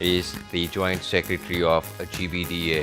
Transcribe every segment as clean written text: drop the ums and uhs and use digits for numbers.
He is the Joint Secretary of GBDA,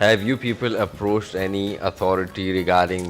Have you people approached any authority regarding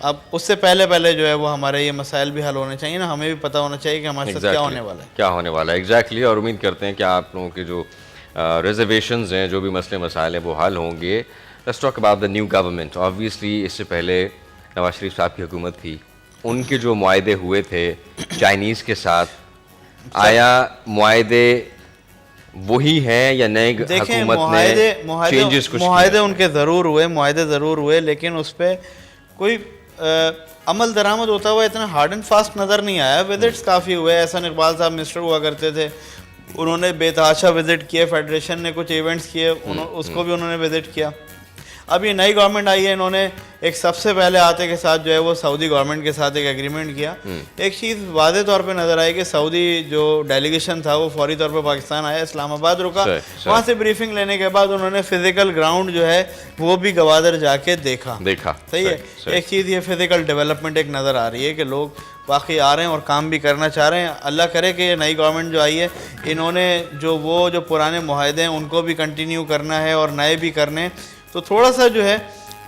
اب اس سے پہلے جو ہے وہ ہمارے یہ مسائل بھی حل ہونے چاہیے نا, ہمیں بھی پتہ ہونا چاہیے کہ ہمارے ساتھ کیا ہونے والا ہے. کیا ہونے والا ہے ایگزیکٹلی, اور امید کرتے ہیں کہ آپ لوگوں کے جو ریزرویشنز ہیں, جو بھی مسئلے مسائل ہیں, وہ حل ہوں گے. Let's talk about the new government. Obviously اس سے پہلے نواز شریف صاحب کی حکومت تھی, ان کے جو معاہدے ہوئے تھے چائنیز کے ساتھ, آیا معاہدے وہی ہیں یا نئے حکومت نے چینجز کچھ؟ معاہدے ان کے ضرور ہوئے, لیکن اس پہ کوئی عمل درآمد ہوتا ہوا اتنا ہارڈ اینڈ فاسٹ نظر نہیں آیا. وزٹس کافی ہوئے. احسان اقبال صاحب منسٹر ہوا کرتے تھے, انہوں نے بے تحاشا وزٹ کیے. فیڈریشن نے کچھ ایونٹس کیے, اس کو بھی انہوں نے وزٹ کیا. اب یہ نئی گورنمنٹ آئی ہے, انہوں نے ایک سب سے پہلے آتے کے ساتھ جو ہے وہ سعودی گورنمنٹ کے ساتھ ایک ایگریمنٹ کیا. ایک چیز واضح طور پہ نظر آئی کہ سعودی جو ڈیلیگیشن تھا وہ فوری طور پہ پاکستان آیا, اسلام آباد رکا, وہاں سے بریفنگ لینے کے بعد انہوں نے فزیکل گراؤنڈ جو ہے وہ بھی گوادر جا کے دیکھا. صحیح ہے. ایک چیز یہ فزیکل ڈیولپمنٹ ایک نظر آ رہی ہے کہ لوگ واقعی آ رہے ہیں اور کام بھی کرنا چاہ رہے ہیں. اللہ کرے کہ یہ نئی گورنمنٹ جو آئی ہے, انہوں نے جو پرانے معاہدے ہیں ان کو بھی کنٹینیو کرنا ہے اور نئے بھی کرنے, تو تھوڑا سا جو ہے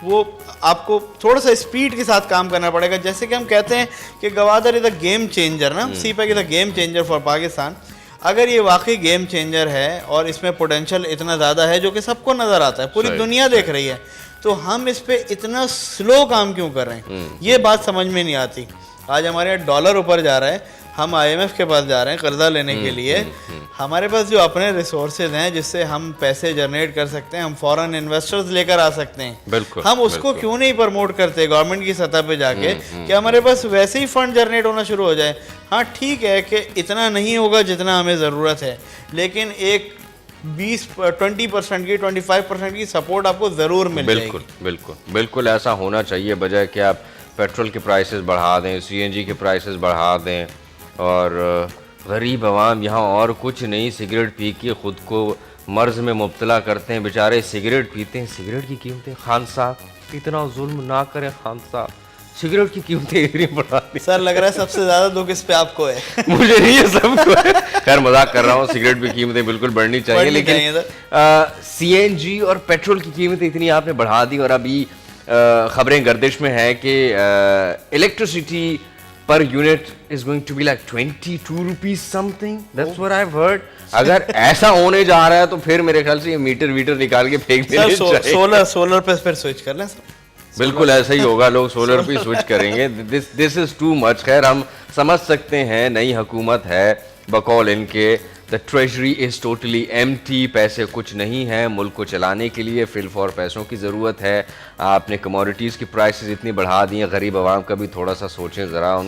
وہ آپ کو تھوڑا سا اسپیڈ کے ساتھ کام کرنا پڑے گا. جیسے کہ ہم کہتے ہیں کہ Gwadar is a game changer نا, CPEC is a game changer for Pakistan. اگر یہ واقعی گیم چینجر ہے اور اس میں پوٹینشیل اتنا زیادہ ہے جو کہ سب کو نظر آتا ہے, پوری دنیا دیکھ رہی ہے, تو ہم اس پہ اتنا سلو کام کیوں کر رہے ہیں, یہ بات سمجھ میں نہیں آتی. آج ہمارے یہاں ڈالر اوپر جا رہا ہے, ہم آئی ایم ایف کے پاس جا رہے ہیں قرضہ لینے کے لیے. ہمارے پاس جو اپنے ریسورسز ہیں جس سے ہم پیسے جنریٹ کر سکتے ہیں, ہم فورن انویسٹرز لے کر آ سکتے ہیں, ہم اس کو کیوں نہیں پروموٹ کرتے گورنمنٹ کی سطح پہ جا کے کہ ہمارے پاس ویسے ہی فنڈ جنریٹ ہونا شروع ہو جائے. ہاں ٹھیک ہے کہ اتنا نہیں ہوگا جتنا ہمیں ضرورت ہے, لیکن ایک 20% کی 25% کی سپورٹ آپ کو ضرور مل جائے گی. بالکل ایسا ہونا چاہیے, بجائے کہ آپ پیٹرول کے پرائسز بڑھا دیں, سی این جی کے پرائسز بڑھا دیں, اور غریب عوام یہاں اور کچھ نہیں سگریٹ پی کے خود کو مرض میں مبتلا کرتے ہیں. بیچارے سگریٹ پیتے ہیں, سگریٹ کی قیمتیں, خان صاحب اتنا ظلم نہ کریں, خان صاحب سگریٹ کی قیمتیں اتنی بڑھا دیں. سر لگ رہا ہے سب سے زیادہ دکھ اس پہ آپ کو ہے. مجھے نہیں ہے, سب کو ہے. خیر مذاق کر رہا ہوں, سگریٹ کی قیمتیں بالکل بڑھنی چاہیے, لیکن سی این جی اور پیٹرول کی قیمتیں اتنی آپ نے بڑھا دی. اور ابھی خبریں گردش میں ہے کہ الیکٹریسٹی پر unit is going to be like 22 rupees something, that's what I have heard. اگر ایسا ہونے جا رہا ہے تو پھر میرے خیال سے یہ میٹر نکال کے پھینک دینے چاہیے. سولر پہ پھر سوئچ کر لیں سر. بالکل ایسا ہی ہوگا, لوگ سولر پہ سوئچ کریں گے. دس از ٹو مچ. خیر ہم سمجھ سکتے ہیں, نئی حکومت ہے, بقول ان کے دا ٹریجری از ٹوٹلی ایمٹی, پیسے کچھ نہیں ہیں ملک کو چلانے کے لیے, فل فور پیسوں کی ضرورت ہے. آپ نے کموڈیٹیز کی پرائسز اتنی بڑھا دی ہیں, غریب عوام کا بھی تھوڑا سا سوچیں ذرا.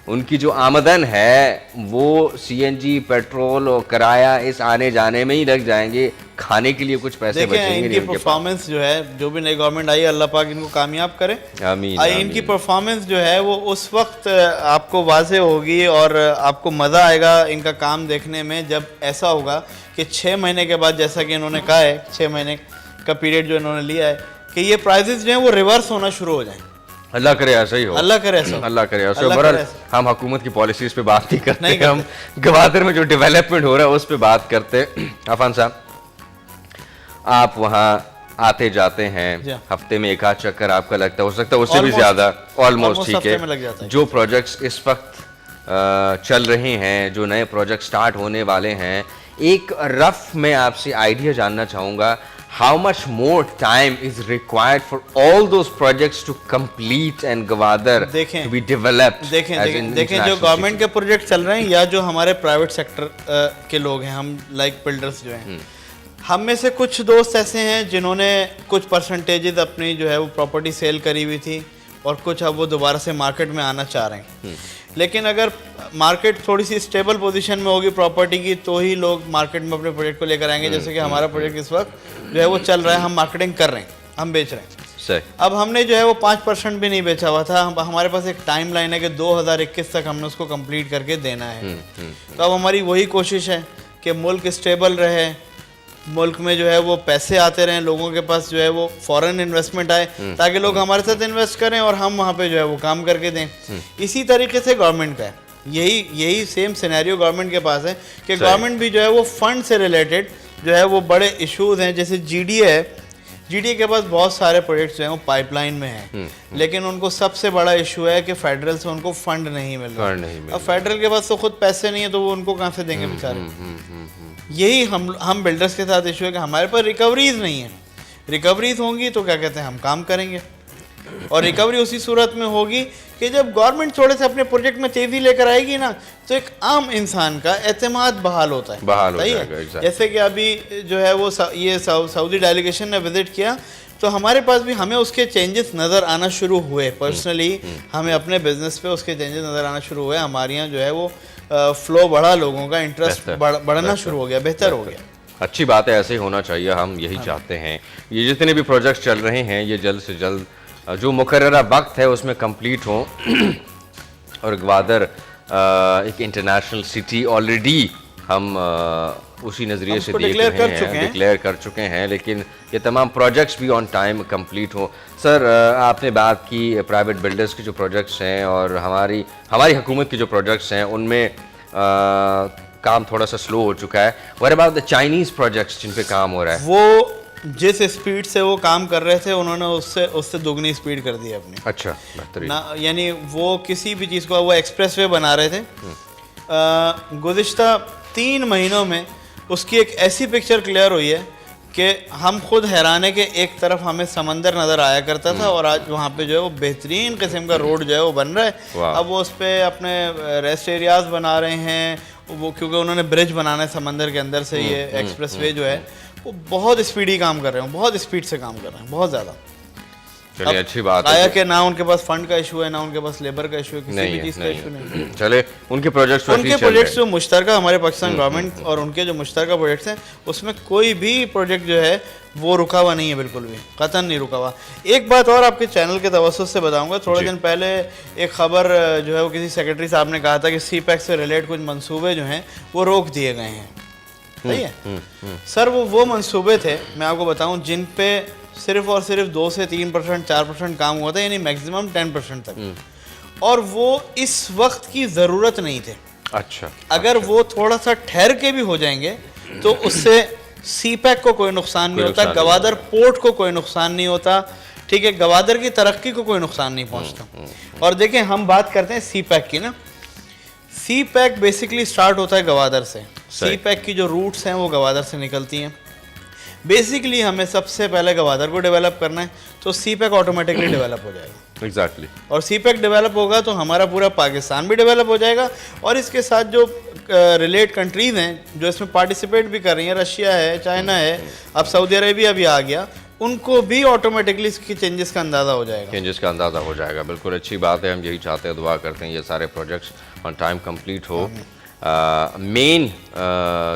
ان کی جو آمدن ہے وہ سی این جی, پیٹرول اور کرایہ اس آنے جانے میں ہی لگ جائیں گے, کھانے کے لیے کچھ پیسے بچیں گے نہیں. ان کی پرفارمنس جو ہے, جو بھی نئی گورنمنٹ آئی ہے اللہ پاک ان کو کامیاب کرے, آمین. ان کی پرفارمنس جو ہے وہ اس وقت آپ کو واضح ہوگی اور آپ کو مزہ آئے گا ان کا کام دیکھنے میں, جب ایسا ہوگا کہ 6 مہینے کے بعد, جیسا کہ انہوں نے کہا ہے 6 مہینے کا پیریڈ جو انہوں نے لیا ہے, کہ یہ پرائزز جو ہیں وہ ریورس ہونا شروع ہو جائیں. اللہ کرے ایسا ہی ہو, اللہ کرے ایسا. بہرحال ہم حکومت کی پالیسیز پہ بات نہیں کرتے ہیں, ہم گوادر میں جو ڈیولپمنٹ ہو رہا ہے اس پہ بات کرتے ہیں. عفان صاحب, آپ وہاں آتے جاتے ہیں, ہفتے میں 1 آدھ چکر آپ کا لگتا ہے, ہو سکتا ہے اس سے بھی زیادہ, آلموسٹ. ٹھیک ہے, جو پروجیکٹس اس وقت چل رہے ہیں, جو نئے پروجیکٹ سٹارٹ ہونے والے ہیں, ایک رف میں آپ سے آئیڈیا جاننا چاہوں گا, how much more time is required for all those projects to complete and Gwadar to be developed? دیکھیں جو گورنمنٹ کے پروجیکٹ چل رہے ہیں یا جو ہمارے پرائیویٹ سیکٹر کے لوگ ہیں, ہم لائک بلڈرز جو ہیں, ہم میں سے کچھ دوست ایسے ہیں جنہوں نے کچھ پرسنٹیجز اپنی جو ہے وہ پراپرٹی سیل کری ہوئی تھی, اور کچھ اب وہ دوبارہ سے مارکیٹ میں آنا چاہ رہے ہیں. لیکن اگر مارکیٹ تھوڑی سی اسٹیبل پوزیشن میں ہوگی پراپرٹی کی, تو ہی لوگ مارکیٹ میں اپنے پروجیکٹ کو لے کر آئیں گے. جیسے کہ ہمارا پروجیکٹ اس وقت جو ہے وہ چل رہا ہے, ہم مارکیٹنگ کر رہے ہیں, ہم بیچ رہے ہیں. اب ہم نے جو ہے وہ 5% بھی نہیں بیچا ہوا تھا. ہمارے پاس ایک ٹائم لائن ہے کہ 2021 تک ہم نے اس کو کمپلیٹ کر کے دینا ہے. تو اب ہماری وہی کوشش ہے کہ ملک اسٹیبل رہے, ملک میں جو ہے وہ پیسے آتے رہیں, لوگوں کے پاس جو ہے وہ فورن انویسٹمنٹ آئے, تاکہ لوگ ہمارے ساتھ انویسٹ کریں اور ہم وہاں پہ جو ہے وہ کام کر کے دیں. اسی طریقے سے گورنمنٹ کا ہے, یہی سیم سینیریو گورنمنٹ کے پاس ہے کہ گورنمنٹ بھی جو ہے وہ فنڈ سے ریلیٹڈ جو ہے وہ بڑے ایشوز ہیں, جیسے G D A G D A کے پاس بہت سارے پروجیکٹس جو ہیں وہ پائپ لائن میں ہیں, لیکن ان کو سب سے بڑا ایشو ہے کہ فیڈرل سے ان کو فنڈ نہیں مل رہا. اب فیڈرل کے پاس تو خود پیسے نہیں ہیں تو وہ ان کو کہاں سے دیں گے بیچارے. یہی ہم بلڈرز کے ساتھ ایشو ہے کہ ہمارے پاس ریکوریز نہیں ہیں. ریکوریز ہوں گی تو کیا کہتے ہیں ہم کام کریں گے, اور ریکوری اسی صورت میں ہوگی کہ جب گورنمنٹ تھوڑے سے اپنے پروجیکٹ میں تیزی لے کر آئے گی نا, تو ایک عام انسان کا اعتماد بحال ہوتا ہے. بحال ہو جائے گا. جیسے کہ ابھی جو ہے وہ یہ سعودی ڈیلیگیشن نے وزٹ کیا تو ہمارے پاس بھی ہمیں اس کے چینجز نظر آنا شروع ہوئے. پرسنلی ہمیں اپنے بزنس پہ اس کے چینجز نظر آنا شروع ہوئے. ہمارے یہاں جو ہے وہ فلو بڑھا, لوگوں کا انٹرسٹ بڑھنا شروع ہو گیا, بہتر ہو گیا. اچھی بات ہے, ایسے ہی ہونا چاہیے, ہم یہی چاہتے ہیں. یہ جتنے بھی پروجیکٹس چل رہے ہیں یہ جلد سے جلد جو مقررہ وقت ہے اس میں کمپلیٹ ہوں, اور گوادر ایک انٹرنیشنل سٹی آلریڈی ہم اسی نظریے سے دیکھ رہے ہیں, ڈکلیئر کر چکے ہیں, لیکن یہ تمام پروجیکٹس بھی آن ٹائم کمپلیٹ ہوں. سر آپ نے بات کی پرائیویٹ بلڈرز کے جو پروجیکٹس ہیں اور ہماری حکومت کے جو پروجیکٹس ہیں ان میں کام تھوڑا سا سلو ہو چکا ہے. What about the Chinese projects جن پہ کام ہو رہا ہے؟ وہ جس اسپیڈ سے وہ کام کر رہے تھے انہوں نے اس سے دگنی اسپیڈ کر دی اپنی. اچھا, بہترین. یعنی وہ کسی بھی چیز کو, وہ ایکسپریس وے بنا رہے تھے, گزشتہ 3 مہینوں میں اس کی ایک ایسی پکچر کلیئر ہوئی ہے کہ ہم خود حیران ہے کہ ایک طرف ہمیں سمندر نظر آیا کرتا تھا اور آج وہاں پہ جو ہے وہ بہترین قسم کا روڈ جو ہے وہ بن رہا ہے. اب وہ اس پہ اپنے ریسٹ ایریاز بنا رہے ہیں, وہ کیونکہ انہوں نے برج بنانا ہے سمندر کے اندر سے. یہ ایکسپریس وے جو ہے وہ بہت اسپیڈی کام کر رہے ہیں, بہت اسپیڈ سے کام کر رہے ہیں, بہت زیادہ. چلیے اچھی بات ہے. آیا کہ نہ ان کے پاس فنڈ کا ایشو ہے, نہ ان کے پاس لیبر کا ایشو ہے, کسی بھی چیز کا ایشو نہیں. چلے ان کے پروجیکٹس جو مشترکہ ہمارے پاکستان گورنمنٹ اور ان کے جو مشترکہ پروجیکٹس ہیں اس میں کوئی بھی پروجیکٹ جو ہے وہ رکا ہوا نہیں ہے, بالکل بھی قطعاً نہیں رکا ہوا. ایک بات اور آپ کے چینل کے توسط سے بتاؤں گا, تھوڑے دن پہلے ایک خبر جو ہے وہ کسی سیکرٹری صاحب نے کہا تھا کہ سی پیک سے ریلیٹ کچھ منصوبے جو ہیں وہ روک دیے گئے ہیں. صحیح ہے سر, وہ منصوبے تھے میں آپ کو بتاؤں جن پہ صرف اور صرف 2 سے 3%, 4% کام ہوا تھا, یعنی میکسیمم 10% تک, اور وہ اس وقت کی ضرورت نہیں تھے. اچھا, اگر وہ تھوڑا سا ٹھہر کے بھی ہو جائیں گے تو اس سے سی پیک کو کوئی نقصان نہیں ہوتا, گوادر پورٹ کو کوئی نقصان نہیں ہوتا, ٹھیک ہے, گوادر کی ترقی کو کوئی نقصان نہیں پہنچتا. اور دیکھیں ہم بات کرتے ہیں سی پیک کی نا, سی پیک بیسکلی سٹارٹ ہوتا ہے گوادر سے. سی پیک کی جو روٹس ہیں وہ گوادر سے نکلتی ہیں. بیسکلی ہمیں سب سے پہلے گوادر کو ڈیولپ کرنا ہے, تو سی پیک آٹومیٹکلی ڈیولپ ہو جائے گا. ایگزیکٹلی. اور سی پیک ڈیولپ ہوگا تو ہمارا پورا پاکستان بھی ڈیولپ ہو جائے گا, اور اس کے ساتھ جو ریلیٹ کنٹریز ہیں جو اس میں پارٹیسپیٹ بھی کر رہی ہیں, رشیا ہے, چائنا ہے, اب سعودی عربیہ بھی آ گیا, ان کو بھی آٹومیٹکلی اس کی چینجز کا اندازہ ہو جائے گا. چینجز کا اندازہ ہو جائے گا, بالکل اچھی بات ہے. ہم یہی چاہتے ہیں, دعا کرتے ہیں یہ سارے پروجیکٹس آن ٹائم کمپلیٹ ہو. مین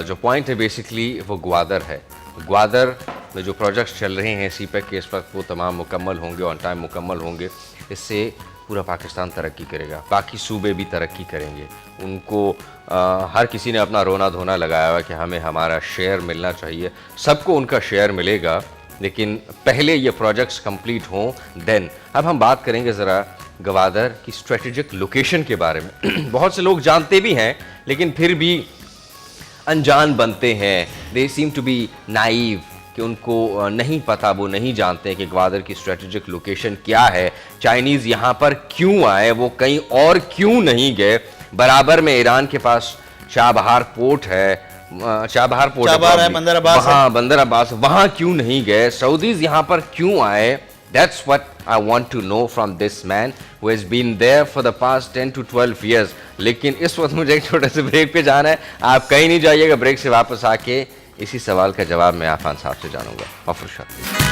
جو پوائنٹ ہے بیسکلی وہ گوادر ہے. گوادر میں جو پروجیکٹس چل رہے ہیں سی پیک کے اس وقت وہ تمام مکمل ہوں گے, آن ٹائم مکمل ہوں گے. اس سے پورا پاکستان ترقی کرے گا, باقی صوبے بھی ترقی کریں گے. ان کو ہر کسی نے اپنا رونا دھونا لگایا ہوا کہ ہمیں ہمارا شیئر ملنا چاہیے. سب کو ان کا شیئر ملے گا, لیکن پہلے یہ پروجیکٹس کمپلیٹ ہوں دین. اب ہم بات کریں گے ذرا گوادر کی اسٹریٹجک لوکیشن کے بارے میں. بہت سے لوگ جانتے بھی ہیں لیکن پھر بھی انجان بنتے ہیں. دے سیم ٹو بی نائیو, کہ ان کو نہیں پتہ, وہ نہیں جانتے کہ گوادر کی اسٹریٹجک لوکیشن کیا ہے, چائنیز یہاں پر کیوں آئے, وہ کہیں اور کیوں نہیں گئے. برابر میں ایران کے پاس چابہار پورٹ ہے, چابہار پورٹ ہے, بندر عباس, وہاں کیوں نہیں گئے. سعودیز یہاں پر کیوں آئے. That's what I want to know from this man who has been there for the past 10 to 12 years. لیکن اس وقت مجھے ایک چھوٹے سے بریک پہ جانا ہے. آپ کہیں نہیں جائیے گا, بریک سے واپس آ کے اسی سوال کا جواب میں عفان صاحب سے جانوں گا. مفروض.